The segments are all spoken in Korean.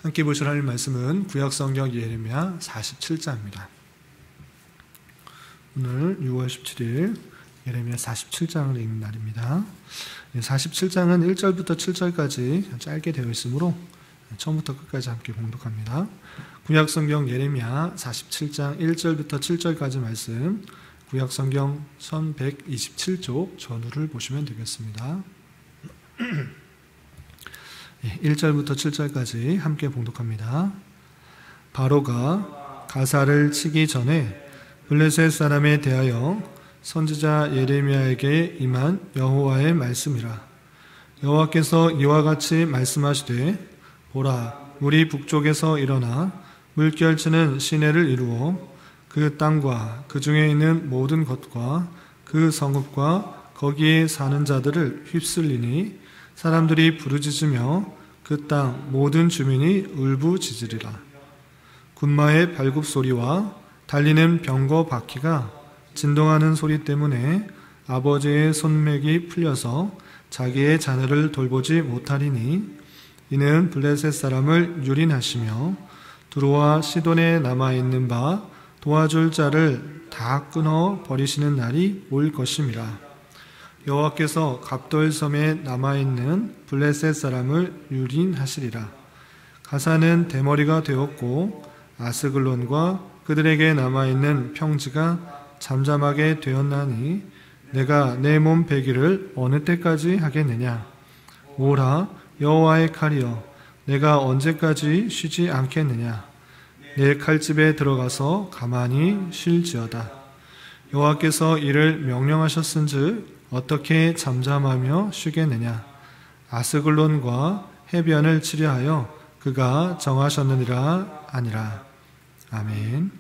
함께 보실 하나님 말씀은 구약성경 예레미야 47장입니다. 오늘 6월 17일 예레미야 47장을 읽는 날입니다. 47장은 1절부터 7절까지 짧게 되어 있으므로 처음부터 끝까지 함께 봉독합니다. 구약성경 예레미야 47장 1절부터 7절까지 말씀, 구약성경 1127쪽 전후를 보시면 되겠습니다. 1절부터 7절까지 함께 봉독합니다. 바로가 가사를 치기 전에 블레셋 사람에 대하여 선지자 예레미야에게 임한 여호와의 말씀이라. 여호와께서 이와 같이 말씀하시되, 보라, 물이 북쪽에서 일어나 물결치는 시내를 이루어 그 땅과 그 중에 있는 모든 것과 그 성읍과 거기에 사는 자들을 휩쓸리니 사람들이 부르짖으며 그 땅 모든 주민이 울부짖으리라. 군마의 발굽 소리와 달리는 병거 바퀴가 진동하는 소리 때문에 아버지의 손맥이 풀려서 자기의 자녀를 돌보지 못하리니, 이는 블레셋 사람을 유린하시며 두로와 시돈에 남아있는 바 도와줄 자를 다 끊어 버리시는 날이 올 것임이라. 여호와께서 갑돌섬에 남아있는 블레셋 사람을 유린하시리라. 가사는 대머리가 되었고 아스글론과 그들에게 남아있는 평지가 잠잠하게 되었나니 내가 내 몸 베기를 어느 때까지 하겠느냐. 오라 여호와의 칼이여, 내가 언제까지 쉬지 않겠느냐. 내 칼집에 들어가서 가만히 쉴지어다. 여호와께서 이를 명령하셨은즉 어떻게 잠잠하며 쉬겠느냐. 아스글론과 해변을 치려하여 그가 정하셨느니라 아니라. 아멘.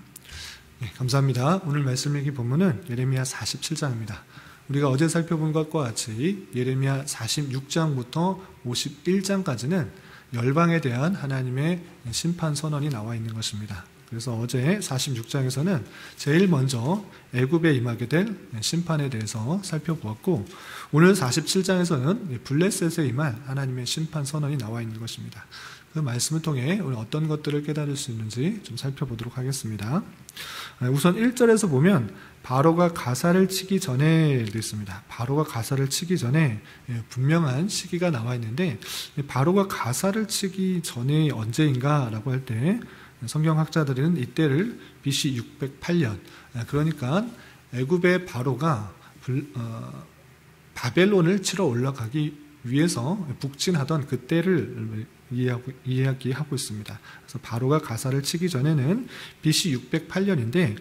네, 감사합니다. 오늘 말씀 읽기 본문은 예레미야 47장입니다. 우리가 어제 살펴본 것과 같이 예레미야 46장부터 51장까지는 열방에 대한 하나님의 심판 선언이 나와 있는 것입니다. 그래서 어제 46장에서는 제일 먼저 애굽에 임하게 될 심판에 대해서 살펴보았고, 오늘 47장에서는 블레셋에 임할 하나님의 심판 선언이 나와 있는 것입니다. 그 말씀을 통해 오늘 어떤 것들을 깨달을 수 있는지 좀 살펴보도록 하겠습니다. 우선 1절에서 보면 바로가 가사를 치기 전에 있습니다. 바로가 가사를 치기 전에 분명한 시기가 나와 있는데, 바로가 가사를 치기 전에 언제인가라고 할 때 성경학자들은 이때를 BC 608년, 그러니까 애굽의 바로가 바벨론을 치러 올라가기 위해서 북진하던 그때를 이야기하고 있습니다. 그래서 바로가 가사를 치기 전에는 BC 608년인데,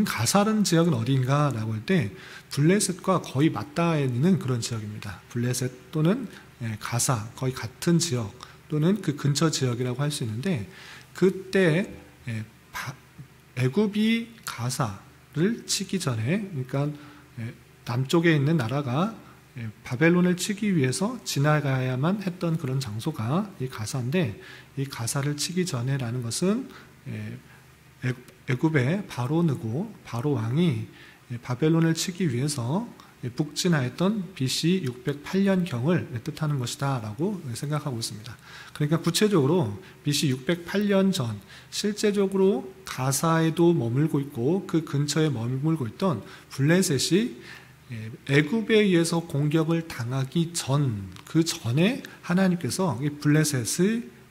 가사라는 지역은 어디인가라고 할 때 블레셋과 거의 맞닿아 있는 그런 지역입니다. 블레셋 또는 가사, 거의 같은 지역 또는 그 근처 지역이라고 할 수 있는데, 그때 애굽이 가사를 치기 전에, 그러니까 남쪽에 있는 나라가 바벨론을 치기 위해서 지나가야만 했던 그런 장소가 이 가사인데, 이 가사를 치기 전에라는 것은 애굽의 바로 왕이 바벨론을 치기 위해서 북진하였던 BC 608년경을 뜻하는 것이다 라고 생각하고 있습니다. 그러니까 구체적으로 BC 608년 전, 실제적으로 가사에도 머물고 있고 그 근처에 머물고 있던 블레셋이 애굽에 의해서 공격을 당하기 전, 그 전에 하나님께서 이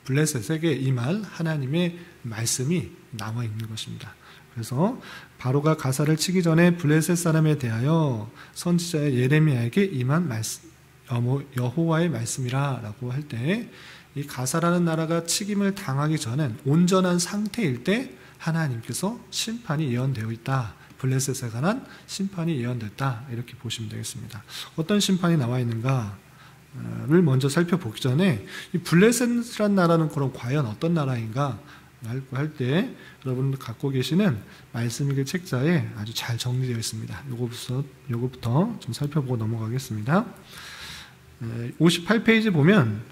블레셋에게 임할 하나님의 말씀이 남아 있는 것입니다. 그래서 바로가 가사를 치기 전에 블레셋 사람에 대하여 선지자 예레미야에게 임한 말씀, 여호와의 말씀이라고 할 때, 이 가사라는 나라가 치김을 당하기 전엔 온전한 상태일 때 하나님께서 심판이 예언되어 있다. 블레셋에 관한 심판이 예언됐다. 이렇게 보시면 되겠습니다. 어떤 심판이 나와 있는가를 먼저 살펴보기 전에, 이 블레셋이라는 나라는 그럼 과연 어떤 나라인가 할 때 여러분 갖고 계시는 말씀 읽을 책자에 아주 잘 정리되어 있습니다. 요거부터 좀 살펴보고 넘어가겠습니다. 58페이지 보면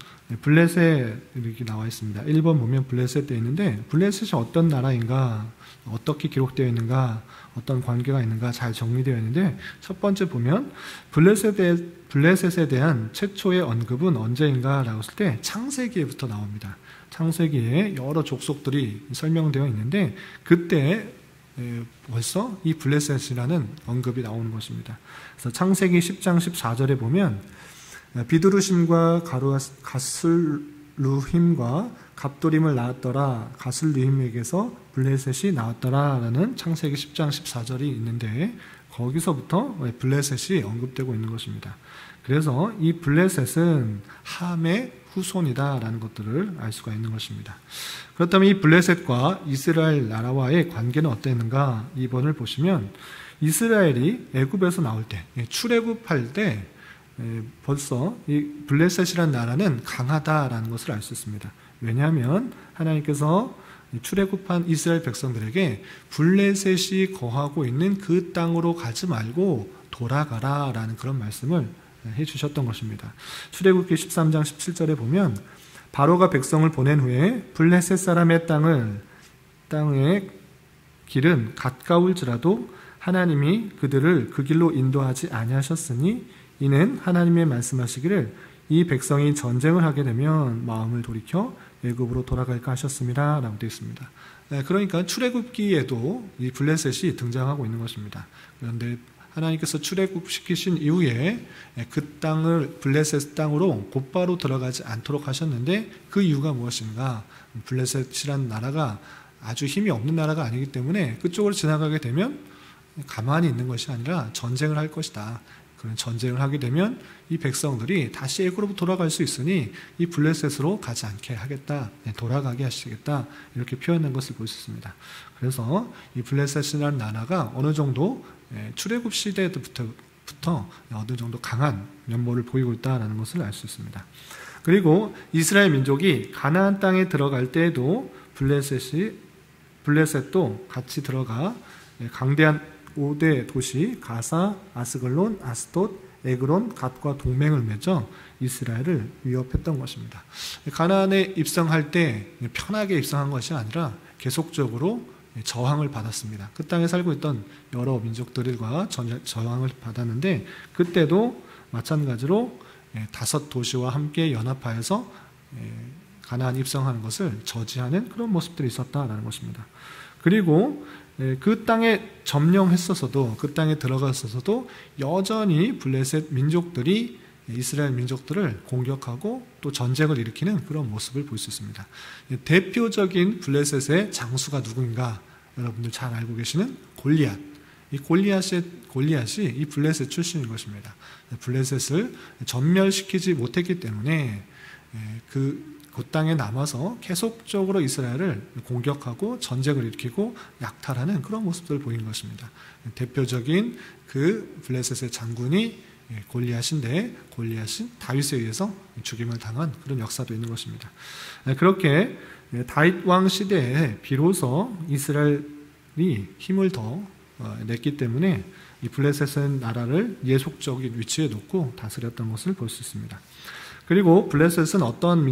블레셋 이렇게 나와 있습니다. 1번 보면 블레셋 되어 있는데 블레셋이 어떤 나라인가, 어떻게 기록되어 있는가, 어떤 관계가 있는가 잘 정리되어 있는데 첫 번째 보면 블레셋에 대한 최초의 언급은 언제인가 라고 했을 때 창세기에부터 나옵니다. 창세기에 여러 족속들이 설명되어 있는데 그때 벌써 이 블레셋이라는 언급이 나오는 것입니다. 그래서 창세기 10장 14절에 보면 비두루심과 가슬루힘과 갑도림을 낳았더라. 가슬루힘에게서 블레셋이 나왔더라 라는 창세기 10장 14절이 있는데 거기서부터 블레셋이 언급되고 있는 것입니다. 그래서 이 블레셋은 함의 후손이다 라는 것들을 알 수가 있는 것입니다. 그렇다면 이 블레셋과 이스라엘 나라와의 관계는 어땠는가? 2번을 보시면 이스라엘이 애굽에서 나올 때, 출애굽할 때 벌써 이 블레셋이라는 나라는 강하다라는 것을 알 수 있습니다. 왜냐하면 하나님께서 출애굽한 이스라엘 백성들에게 블레셋이 거하고 있는 그 땅으로 가지 말고 돌아가라라는 그런 말씀을 해주셨던 것입니다. 출애굽기 13장 17절에 보면 바로가 백성을 보낸 후에 블레셋 사람의 땅의 길은 가까울지라도 하나님이 그들을 그 길로 인도하지 아니하셨으니 이는 하나님의 말씀하시기를 이 백성이 전쟁을 하게 되면 마음을 돌이켜 애굽으로 돌아갈까 하셨습니다 라고 되어 있습니다. 그러니까 출애굽기에도 이 블레셋이 등장하고 있는 것입니다. 그런데 하나님께서 출애굽시키신 이후에 그 땅을 블레셋 땅으로 곧바로 들어가지 않도록 하셨는데 그 이유가 무엇인가? 블레셋이라는 나라가 아주 힘이 없는 나라가 아니기 때문에 그쪽으로 지나가게 되면 가만히 있는 것이 아니라 전쟁을 할 것이다. 그런 전쟁을 하게 되면 이 백성들이 다시 애굽으로 돌아갈 수 있으니 이 블레셋으로 가지 않게 하겠다, 돌아가게 하시겠다 이렇게 표현한 것을 볼 수 있습니다. 그래서 이 블레셋이라는 나라가 어느 정도 출애굽 시대부터 어느 정도 강한 면모를 보이고 있다는 것을 알 수 있습니다. 그리고 이스라엘 민족이 가나안 땅에 들어갈 때에도 블레셋도 같이 들어가 강대한 5대 도시 가사, 아스글론, 아스돗, 에그론, 갓과 동맹을 맺어 이스라엘을 위협했던 것입니다. 가나안에 입성할 때 편하게 입성한 것이 아니라 계속적으로 저항을 받았습니다. 그 땅에 살고 있던 여러 민족들과 저항을 받았는데 그때도 마찬가지로 5도시와 함께 연합하여서 가나안 입성하는 것을 저지하는 그런 모습들이 있었다는 것입니다. 그리고 그 땅에 점령했었어도 그 땅에 들어갔었어도 여전히 블레셋 민족들이 이스라엘 민족들을 공격하고 또 전쟁을 일으키는 그런 모습을 볼 수 있습니다. 대표적인 블레셋의 장수가 누구인가? 여러분들 잘 알고 계시는 골리앗. 이 골리앗이 이 블레셋 출신인 것입니다. 블레셋을 전멸시키지 못했기 때문에 그 땅에 남아서 계속적으로 이스라엘을 공격하고 전쟁을 일으키고 약탈하는 그런 모습들을 보인 것입니다. 대표적인 그 블레셋의 장군이 골리앗인데 골리앗은 다윗에 의해서 죽임을 당한 그런 역사도 있는 것입니다. 그렇게 다윗 왕 시대에 비로소 이스라엘이 힘을 더 냈기 때문에 이 블레셋은 나라를 예속적인 위치에 놓고 다스렸던 것을 볼 수 있습니다. 그리고 블레셋은 어떤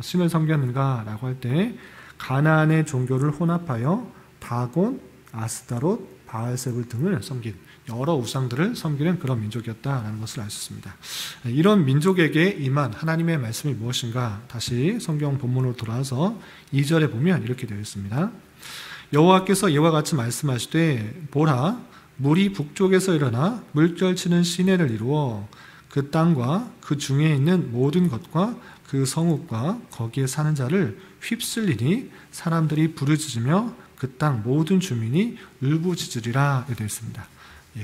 신을 섬겼는가라고 할 때 가나안의 종교를 혼합하여 다곤, 아스타롯, 바알세불 등을 섬긴 여러 우상들을 섬기는 그런 민족이었다라는 것을 알 수 있습니다. 이런 민족에게 임한 하나님의 말씀이 무엇인가? 다시 성경 본문으로 돌아와서 2절에 보면 이렇게 되어 있습니다. 여호와께서 이와 같이 말씀하시되 보라 물이 북쪽에서 일어나 물결치는 시내를 이루어 그 땅과 그 중에 있는 모든 것과 그 성읍과 거기에 사는 자를 휩쓸리니 사람들이 부르짖으며 그 땅 모든 주민이 울부짖으리라 되어 있습니다.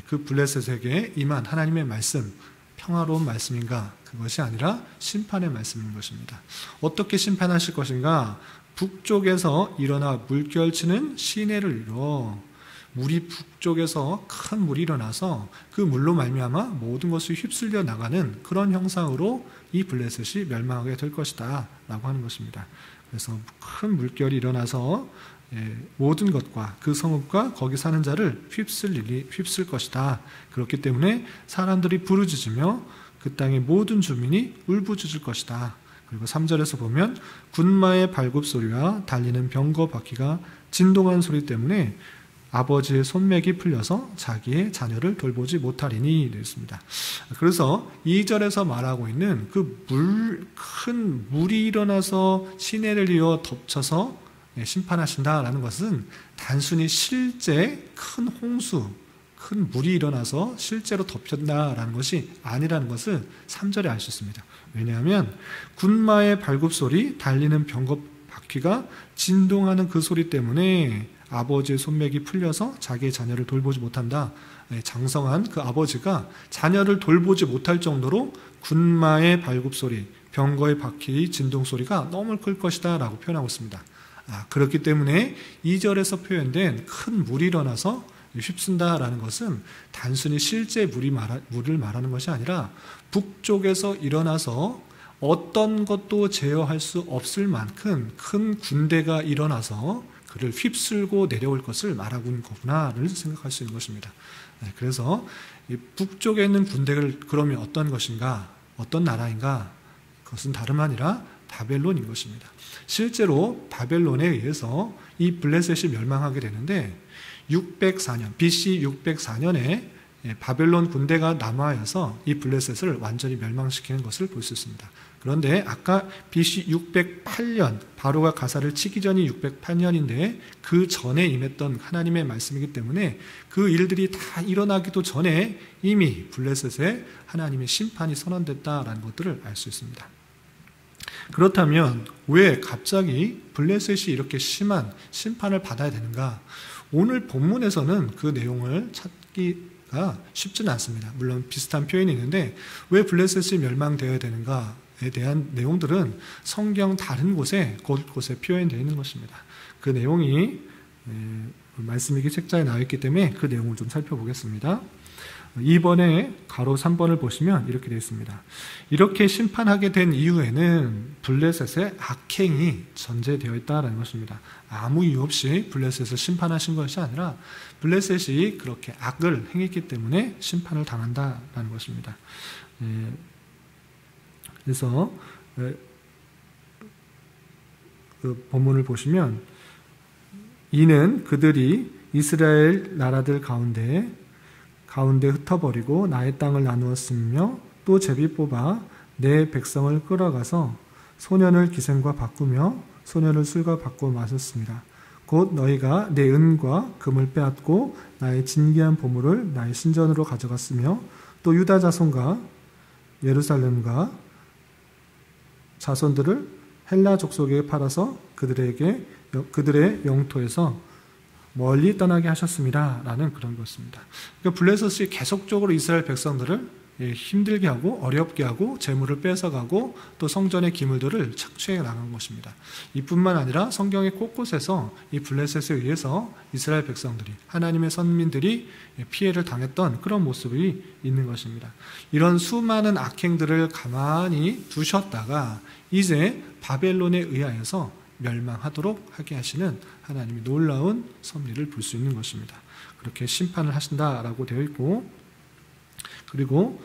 그 블레셋에게 임한 하나님의 말씀, 평화로운 말씀인가? 그것이 아니라 심판의 말씀인 것입니다. 어떻게 심판하실 것인가? 북쪽에서 일어나 물결치는 시내를 이루어 물이 북쪽에서 큰 물이 일어나서 그 물로 말미암아 모든 것이 휩쓸려 나가는 그런 형상으로 이 블레셋이 멸망하게 될 것이다 라고 하는 것입니다. 그래서 큰 물결이 일어나서 모든 것과 그 성읍과 거기 사는 자를 휩쓸 것이다. 그렇기 때문에 사람들이 부르짖으며 그 그 땅의 모든 주민이 울부짖을 것이다. 그리고 3절에서 보면 군마의 발굽소리와 달리는 병거 바퀴가 진동한 소리 때문에 아버지의 손맥이 풀려서 자기의 자녀를 돌보지 못하리니 되어 있습니다. 그래서 2절에서 말하고 있는 그 큰 물이 일어나서 시내를 이어 덮쳐서 심판하신다라는 것은 단순히 실제 큰 홍수, 큰 물이 일어나서 실제로 덮였다라는 것이 아니라는 것을 3절에 알 수 있습니다. 왜냐하면 군마의 발굽소리, 달리는 병거 바퀴가 진동하는 그 소리 때문에 아버지의 손맥이 풀려서 자기의 자녀를 돌보지 못한다. 장성한 그 아버지가 자녀를 돌보지 못할 정도로 군마의 발굽소리, 병거의 바퀴 진동소리가 너무 클 것이다 라고 표현하고 있습니다. 그렇기 때문에 2절에서 표현된 큰 물이 일어나서 휩쓴다라는 것은 단순히 실제 물을 말하는 것이 아니라 북쪽에서 일어나서 어떤 것도 제어할 수 없을 만큼 큰 군대가 일어나서 그를 휩쓸고 내려올 것을 말하고 있는 거구나를 생각할 수 있는 것입니다. 그래서 북쪽에 있는 군대를 그러면 어떤 것인가, 어떤 나라인가, 그것은 다름 아니라 바벨론인 것입니다. 실제로 바벨론에 의해서 이 블레셋이 멸망하게 되는데 604년, BC 604년에 바벨론 군대가 남하여서 이 블레셋을 완전히 멸망시키는 것을 볼 수 있습니다. 그런데 아까 BC 608년, 바로가 가사를 치기 전이 608년인데 그 전에 임했던 하나님의 말씀이기 때문에 그 일들이 다 일어나기도 전에 이미 블레셋에 하나님의 심판이 선언됐다라는 것들을 알 수 있습니다. 그렇다면 왜 갑자기 블레셋이 이렇게 심한 심판을 받아야 되는가? 오늘 본문에서는 그 내용을 찾기가 쉽지는 않습니다. 물론 비슷한 표현이 있는데 왜 블레셋이 멸망되어야 되는가에 대한 내용들은 성경 다른 곳에 곳곳에 표현되어 있는 것입니다. 그 내용이 말씀일기 책자에 나와 있기 때문에 그 내용을 좀 살펴보겠습니다. 2번에 가로 3번을 보시면 이렇게 되어 있습니다. 이렇게 심판하게 된 이후에는 블레셋의 악행이 전제되어 있다는 것입니다. 아무 이유 없이 블레셋을 심판하신 것이 아니라 블레셋이 그렇게 악을 행했기 때문에 심판을 당한다는 것입니다. 그래서 그 본문을 보시면 이는 그들이 이스라엘 나라들 가운데 흩어버리고 나의 땅을 나누었으며 또 제비 뽑아 내 백성을 끌어가서 소년을 기생과 바꾸며 소년을 술과 바꾸어 마셨습니다. 곧 너희가 내 은과 금을 빼앗고 나의 진귀한 보물을 나의 신전으로 가져갔으며 또 유다 자손과 예루살렘과 자손들을 헬라 족속에게 팔아서 그들의 영토에서 멀리 떠나게 하셨습니다. 라는 그런 것입니다. 그러니까 블레셋이 계속적으로 이스라엘 백성들을 힘들게 하고 어렵게 하고 재물을 뺏어가고 또 성전의 기물들을 착취해 나간 것입니다. 이뿐만 아니라 성경의 곳곳에서 이 블레셋에 의해서 이스라엘 백성들이 하나님의 선민들이 피해를 당했던 그런 모습이 있는 것입니다. 이런 수많은 악행들을 가만히 두셨다가 이제 바벨론에 의하여서 멸망하도록 하게 하시는 하나님의 놀라운 섭리를 볼 수 있는 것입니다. 그렇게 심판을 하신다라고 되어 있고, 그리고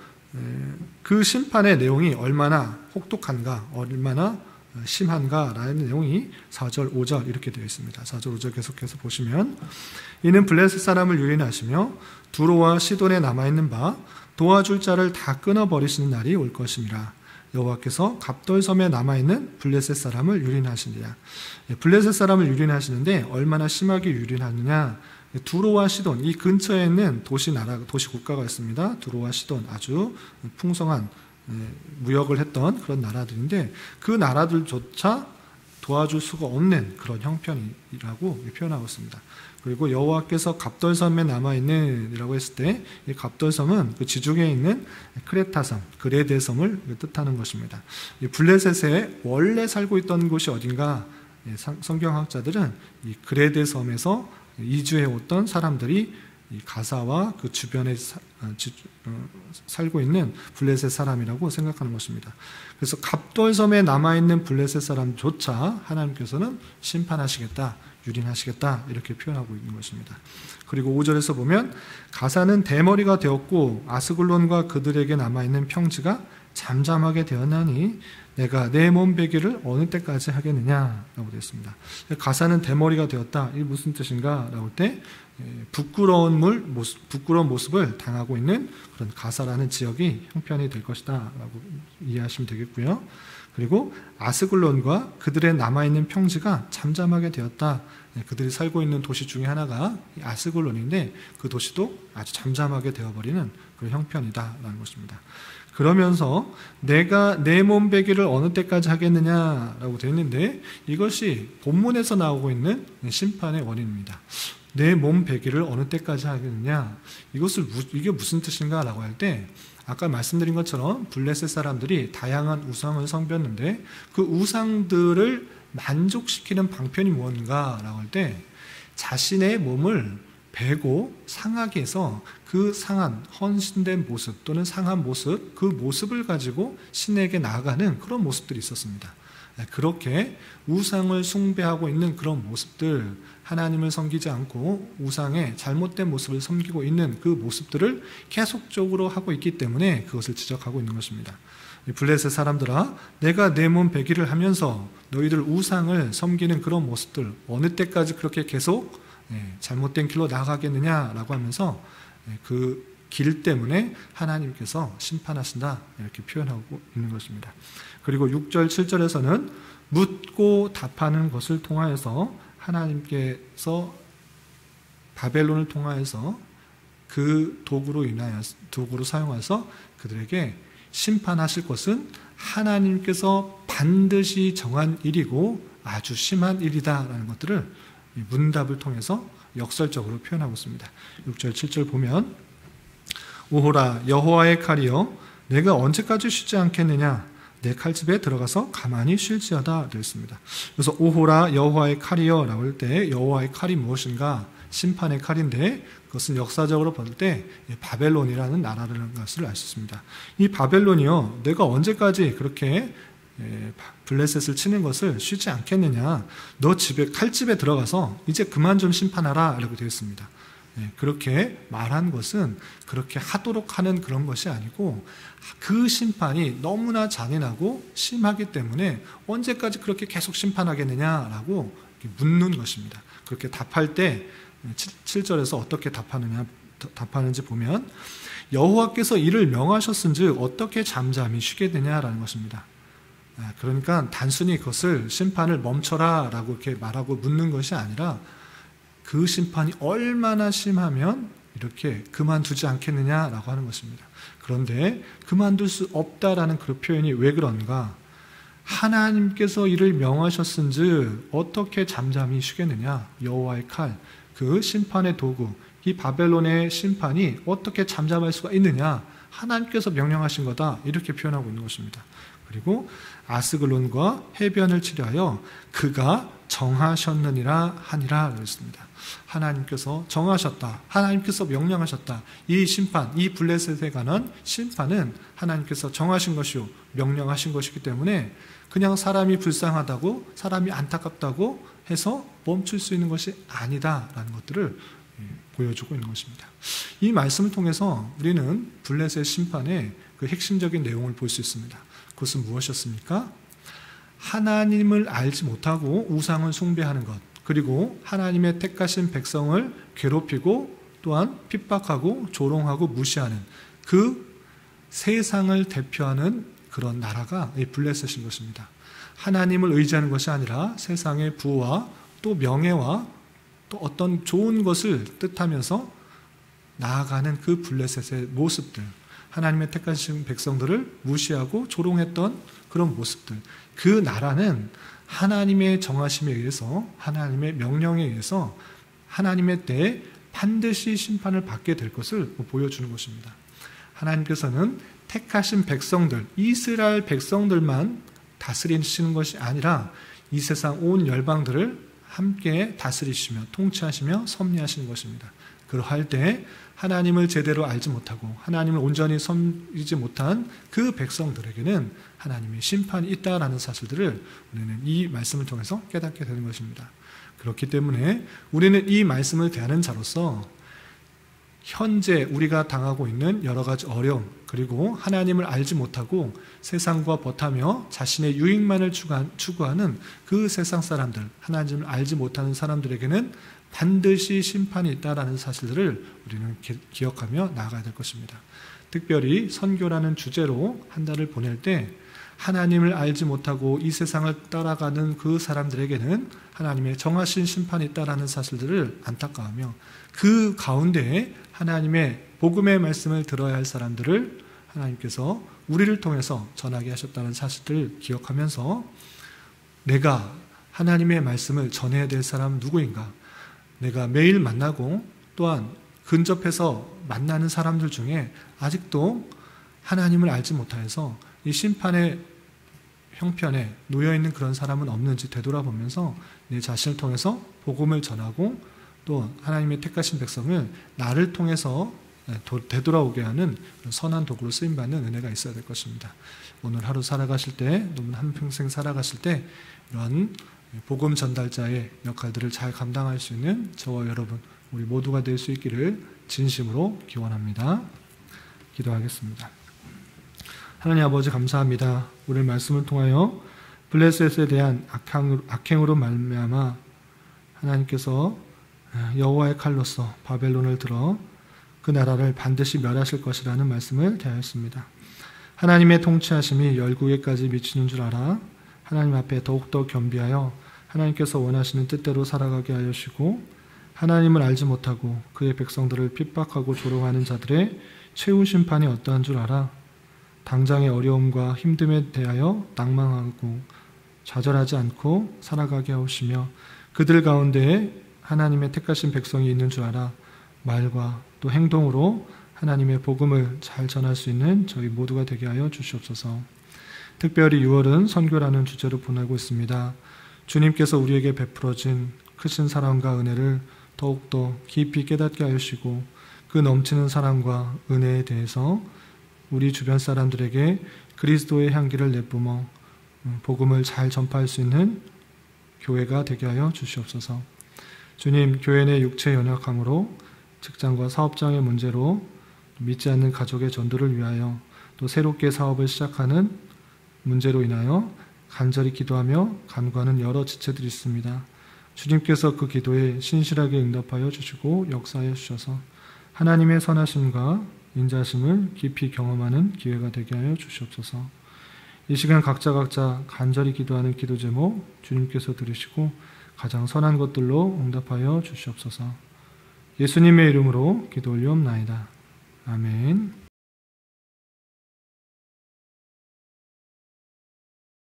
그 심판의 내용이 얼마나 혹독한가, 얼마나 심한가라는 내용이 4절, 5절 이렇게 되어 있습니다. 4절, 5절 계속해서 보시면 이는 블레셋 사람을 유인하시며 두로와 시돈에 남아있는 바 도와줄 자를 다 끊어버리시는 날이 올 것입니다. 여호와께서 갑돌섬에 남아있는 블레셋 사람을 유린하시니라. 블레셋 사람을 유린하시는데 얼마나 심하게 유린하느냐. 두로와 시돈, 이 근처에 있는 도시 국가가 있습니다. 두로와 시돈, 아주 풍성한 무역을 했던 그런 나라들인데 그 나라들조차 도와줄 수가 없는 그런 형편이라고 표현하고 있습니다. 그리고 여호와께서 갑돌섬에 남아있는 이라고 했을 때 이 갑돌섬은 그 지중해에 있는 크레타섬, 그레데 섬을 뜻하는 것입니다. 이 블레셋에 원래 살고 있던 곳이 어딘가 성경학자들은 이 그레데 섬에서 이주해 왔던 사람들이 이 가사와 그 주변에 살고 있는 블레셋 사람이라고 생각하는 것입니다. 그래서 갑돌섬에 남아있는 블레셋 사람조차 하나님께서는 심판하시겠다 유린하시겠다 이렇게 표현하고 있는 것입니다. 그리고 5절에서 보면 가사는 대머리가 되었고 아스글론과 그들에게 남아있는 평지가 잠잠하게 되었나니 내가 내 몸 베기를 어느 때까지 하겠느냐 라고 되어 있습니다. 가사는 대머리가 되었다. 이게 무슨 뜻인가 라고 할 때 부끄러운 모습을 당하고 있는 그런 가사라는 지역이 형편이 될 것이다 라고 이해하시면 되겠고요. 그리고 아스글론과 그들의 남아있는 평지가 잠잠하게 되었다. 그들이 살고 있는 도시 중에 하나가 아스글론인데 그 도시도 아주 잠잠하게 되어버리는 그런 형편이다라는 것입니다. 그러면서 내가 내 몸 베기를 어느 때까지 하겠느냐라고 되어 있는데 이것이 본문에서 나오고 있는 심판의 원인입니다. 내 몸 베기를 어느 때까지 하겠느냐, 이게 무슨 뜻인가 라고 할 때 아까 말씀드린 것처럼 블레셋 사람들이 다양한 우상을 섬겼는데 그 우상들을 만족시키는 방편이 무엇인가 라고 할 때 자신의 몸을 베고 상하게 해서 그 상한 헌신된 모습 또는 상한 모습, 그 모습을 가지고 신에게 나아가는 그런 모습들이 있었습니다. 그렇게 우상을 숭배하고 있는 그런 모습들, 하나님을 섬기지 않고 우상의 잘못된 모습을 섬기고 있는 그 모습들을 계속적으로 하고 있기 때문에 그것을 지적하고 있는 것입니다. 블레셋 사람들아, 내가 내 몸 베기를 하면서 너희들 우상을 섬기는 그런 모습들 어느 때까지 그렇게 계속 잘못된 길로 나아가겠느냐라고 하면서 그 길 때문에 하나님께서 심판하신다 이렇게 표현하고 있는 것입니다. 그리고 6절 7절에서는 묻고 답하는 것을 통하여서 하나님께서 바벨론을 통하여서 그 도구로 사용해서 그들에게 심판하실 것은 하나님께서 반드시 정한 일이고 아주 심한 일이다라는 것들을 문답을 통해서 역설적으로 표현하고 있습니다. 6절 7절 보면 오호라 여호와의 칼이여 내가 언제까지 쉬지 않겠느냐 내 칼집에 들어가서 가만히 쉴지어다 되어 있습니다. 그래서 오호라 여호와의 칼이여 라고 할 때 여호와의 칼이 무엇인가, 심판의 칼인데 그것은 역사적으로 볼 때 바벨론이라는 나라라는 것을 알 수 있습니다. 이 바벨론이요 내가 언제까지 그렇게 블레셋을 치는 것을 쉬지 않겠느냐, 너 칼집에 들어가서 이제 그만 좀 심판하라 라고 되어 있습니다. 그렇게 말한 것은 그렇게 하도록 하는 그런 것이 아니고 그 심판이 너무나 잔인하고 심하기 때문에 언제까지 그렇게 계속 심판하겠느냐라고 묻는 것입니다. 그렇게 답할 때 7절에서 어떻게 답하는지 보면 여호와께서 이를 명하셨은즉 어떻게 잠잠히 쉬게 되냐라는 것입니다. 그러니까 단순히 그것을 심판을 멈춰라 라고 이렇게 말하고 묻는 것이 아니라 그 심판이 얼마나 심하면 이렇게 그만두지 않겠느냐라고 하는 것입니다. 그런데 그만둘 수 없다라는 그 표현이 왜 그런가? 하나님께서 이를 명하셨은즉 어떻게 잠잠히 쉬겠느냐? 여호와의 칼, 그 심판의 도구, 이 바벨론의 심판이 어떻게 잠잠할 수가 있느냐? 하나님께서 명령하신 거다 이렇게 표현하고 있는 것입니다. 그리고 아스글론과 해변을 치려하여 그가 정하셨느니라 하니라 그랬습니다. 하나님께서 정하셨다. 하나님께서 명령하셨다. 이 심판, 이 블레셋에 관한 심판은 하나님께서 정하신 것이요 명령하신 것이기 때문에 그냥 사람이 불쌍하다고, 사람이 안타깝다고 해서 멈출 수 있는 것이 아니다라는 것들을 보여주고 있는 것입니다. 이 말씀을 통해서 우리는 블레셋 심판의 그 핵심적인 내용을 볼 수 있습니다. 그것은 무엇이었습니까? 하나님을 알지 못하고 우상을 숭배하는 것, 그리고 하나님의 택하신 백성을 괴롭히고 또한 핍박하고 조롱하고 무시하는 그 세상을 대표하는 그런 나라가 이 블레셋인 것입니다. 하나님을 의지하는 것이 아니라 세상의 부와 또 명예와 또 어떤 좋은 것을 뜻하면서 나아가는 그 블레셋의 모습들, 하나님의 택하신 백성들을 무시하고 조롱했던 그런 모습들, 그 나라는 하나님의 정하심에 의해서, 하나님의 명령에 의해서 하나님의 때에 반드시 심판을 받게 될 것을 보여주는 것입니다. 하나님께서는 택하신 백성들, 이스라엘 백성들만 다스리시는 것이 아니라 이 세상 온 열방들을 함께 다스리시며 통치하시며 섭리하시는 것입니다. 그러할 때 하나님을 제대로 알지 못하고 하나님을 온전히 섬기지 못한 그 백성들에게는 하나님의 심판이 있다라는 사실들을 우리는 이 말씀을 통해서 깨닫게 되는 것입니다. 그렇기 때문에 우리는 이 말씀을 대하는 자로서 현재 우리가 당하고 있는 여러 가지 어려움, 그리고 하나님을 알지 못하고 세상과 버타며 자신의 유익만을 추구하는 그 세상 사람들, 하나님을 알지 못하는 사람들에게는 반드시 심판이 있다라는 사실들을 우리는 기억하며 나아가야 될 것입니다. 특별히 선교라는 주제로 한 달을 보낼 때 하나님을 알지 못하고 이 세상을 따라가는 그 사람들에게는 하나님의 정하신 심판이 있다라는 사실들을 안타까워하며, 그 가운데에 하나님의 복음의 말씀을 들어야 할 사람들을 하나님께서 우리를 통해서 전하게 하셨다는 사실을 기억하면서, 내가 하나님의 말씀을 전해야 될 사람은 누구인가? 내가 매일 만나고 또한 근접해서 만나는 사람들 중에 아직도 하나님을 알지 못하여서 이 심판의 형편에 놓여있는 그런 사람은 없는지 되돌아보면서 내 자신을 통해서 복음을 전하고 또 하나님의 택하신 백성을 나를 통해서 되돌아오게 하는 선한 도구로 쓰임받는 은혜가 있어야 될 것입니다. 오늘 하루 살아가실 때, 또는 한평생 살아가실 때 이런 복음 전달자의 역할들을 잘 감당할 수 있는 저와 여러분, 우리 모두가 될 수 있기를 진심으로 기원합니다. 기도하겠습니다. 하나님 아버지 감사합니다. 오늘 말씀을 통하여 블레셋에 대한 악행으로 말미암아 하나님께서 여호와의 칼로서 바벨론을 들어 그 나라를 반드시 멸하실 것이라는 말씀을 대하였습니다. 하나님의 통치하심이 열국에까지 미치는 줄 알아 하나님 앞에 더욱더 겸비하여 하나님께서 원하시는 뜻대로 살아가게 하시고, 하나님을 알지 못하고 그의 백성들을 핍박하고 조롱하는 자들의 최후 심판이 어떠한 줄 알아 당장의 어려움과 힘듦에 대하여 낭망하고 좌절하지 않고 살아가게 하시며, 그들 가운데에 하나님의 택하신 백성이 있는 줄 알아 말과 또 행동으로 하나님의 복음을 잘 전할 수 있는 저희 모두가 되게 하여 주시옵소서. 특별히 6월은 선교라는 주제로 보내고 있습니다. 주님께서 우리에게 베풀어진 크신 사랑과 은혜를 더욱더 깊이 깨닫게 하시고, 그 넘치는 사랑과 은혜에 대해서 우리 주변 사람들에게 그리스도의 향기를 내뿜어 복음을 잘 전파할 수 있는 교회가 되게 하여 주시옵소서. 주님, 교회 내 육체 연약함으로 직장과 사업장의 문제로 믿지 않는 가족의 전도를 위하여 또 새롭게 사업을 시작하는 문제로 인하여 간절히 기도하며 간구하는 여러 지체들이 있습니다. 주님께서 그 기도에 신실하게 응답하여 주시고 역사하여 주셔서 하나님의 선하심과 인자심을 깊이 경험하는 기회가 되게 하여 주시옵소서. 이 시간 각자 간절히 기도하는 기도 제목 주님께서 들으시고 가장 선한 것들로 응답하여 주시옵소서. 예수님의 이름으로 기도 올리옵나이다. 아멘.